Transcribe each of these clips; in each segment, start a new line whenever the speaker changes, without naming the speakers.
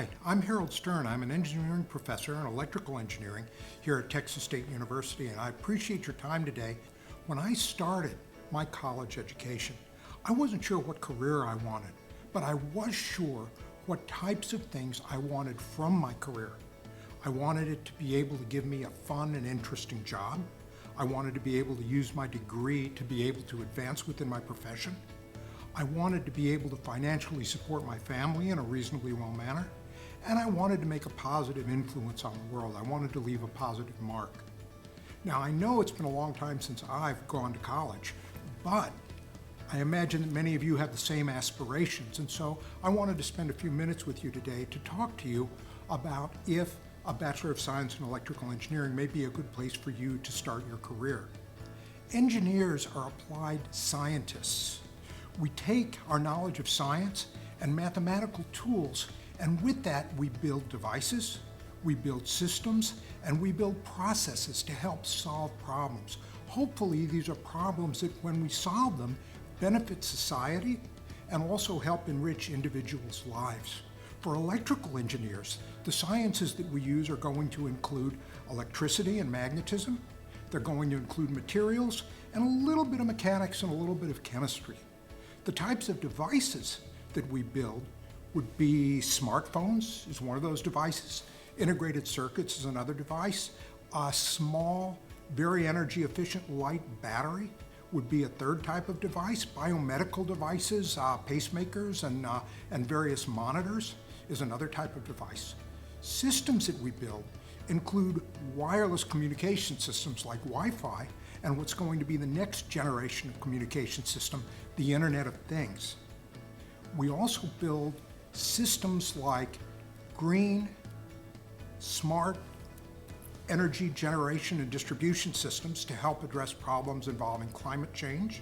Hi, I'm Harold Stern. I'm an engineering professor in electrical engineering here at Texas State University, and I appreciate your time today. When I started my college education, I wasn't sure what career I wanted, but I was sure what types of things I wanted from my career. I wanted it to be able to give me a fun and interesting job. I wanted to be able to use my degree to be able to advance within my profession. I wanted to be able to financially support my family in a reasonably well manner, and I wanted to make a positive influence on the world. I wanted to leave a positive mark. Now, I know it's been a long time since I've gone to college, but I imagine that many of you have the same aspirations, and so I wanted to spend a few minutes with you today to talk to you about if a Bachelor of Science in Electrical Engineering may be a good place for you to start your career. Engineers are applied scientists. We take our knowledge of science and mathematical tools, and with that we build devices, we build systems, and we build processes to help solve problems. Hopefully these are problems that when we solve them benefit society and also help enrich individuals' lives. For electrical engineers, the sciences that we use are going to include electricity and magnetism, they're going to include materials, and a little bit of mechanics and a little bit of chemistry. The types of devices that we build would be smartphones is one of those devices, integrated circuits is another device, a small, very energy efficient light battery would be a third type of device, biomedical devices, pacemakers and various monitors is another type of device. Systems that we build include wireless communication systems like Wi-Fi and what's going to be the next generation of communication system, the Internet of Things. We also build systems like green, smart energy generation and distribution systems to help address problems involving climate change.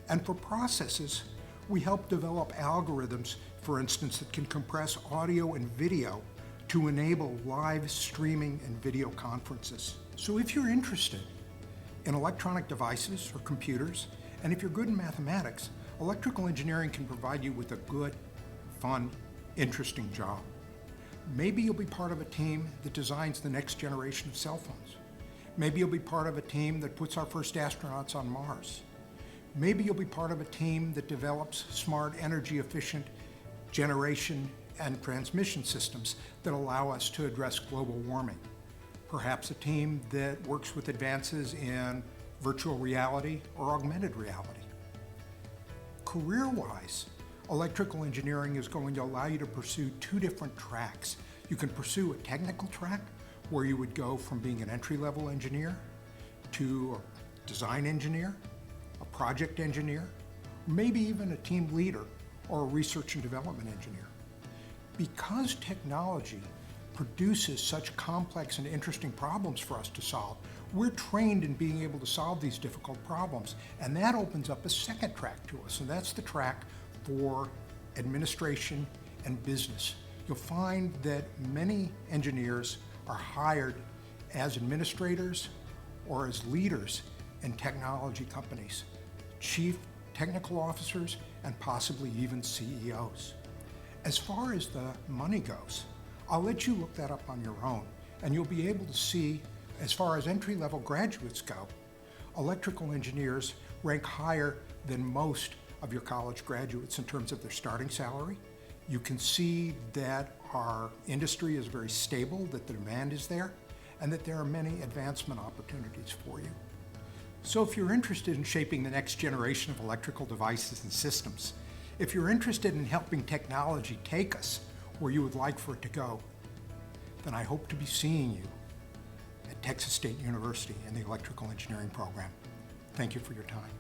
And for processes, we help develop algorithms, for instance, that can compress audio and video to enable live streaming and video conferences. So if you're interested in electronic devices or computers, and if you're good in mathematics, electrical engineering can provide you with a good, fun, interesting job. Maybe you'll be part of a team that designs the next generation of cell phones. Maybe you'll be part of a team that puts our first astronauts on Mars. Maybe you'll be part of a team that develops smart, energy-efficient generation and transmission systems that allow us to address global warming. Perhaps a team that works with advances in virtual reality or augmented reality. Career-wise, electrical engineering is going to allow you to pursue two different tracks. You can pursue a technical track where you would go from being an entry-level engineer to a design engineer, a project engineer, maybe even a team leader or a research and development engineer. Because technology produces such complex and interesting problems for us to solve, we're trained in being able to solve these difficult problems, and that opens up a second track to us, and that's the track for administration and business. You'll find that many engineers are hired as administrators or as leaders in technology companies, chief technical officers, and possibly even CEOs. As far as the money goes, I'll let you look that up on your own, and you'll be able to see, as far as entry-level graduates go, electrical engineers rank higher than most of your college graduates in terms of their starting salary. You can see that our industry is very stable, that the demand is there, and that there are many advancement opportunities for you. So if you're interested in shaping the next generation of electrical devices and systems, if you're interested in helping technology take us where you would like for it to go, then I hope to be seeing you at Texas State University in the Electrical Engineering program. Thank you for your time.